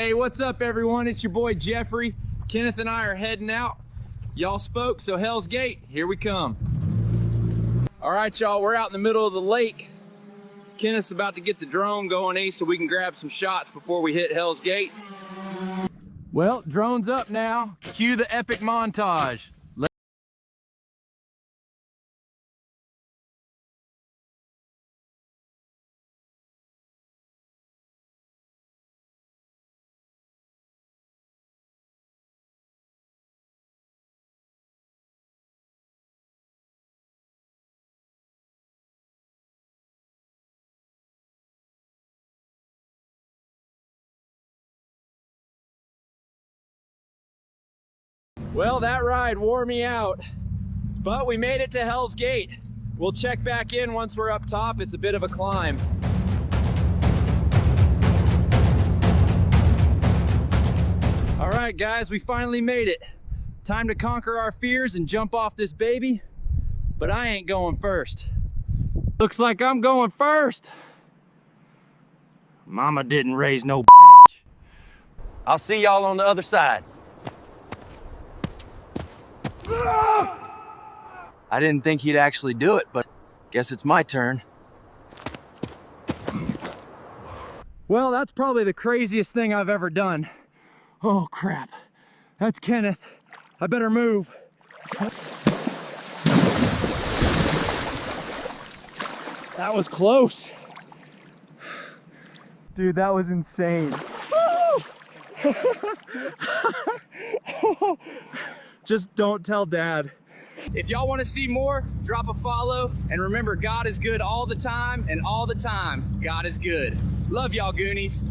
Hey, what's up everyone? It's your boy Jeffrey. Kenneth and I are heading out. Y'all spoke, so Hell's Gate, here we come. All right, y'all, we're out in the middle of the lake. Kenneth's about to get the drone going, so we can grab some shots before we hit Hell's Gate. Well, drone's up now. Cue the epic montage. Well, that ride wore me out, but we made it to Hell's Gate. We'll check back in once we're up top. It's a bit of a climb. All right, guys, we finally made it. Time to conquer our fears and jump off this baby, but I ain't going first. Looks like I'm going first. Mama didn't raise no bitch. I'll see y'all on the other side. I didn't think he'd actually do it, but guess it's my turn. Well, that's probably the craziest thing I've ever done. Oh crap, that's Kenneth. I better move. That was close. Dude, that was insane. Just don't tell Dad. If y'all want to see more, drop a follow. And remember, God is good all the time, and all the time, God is good. Love y'all, Goonies.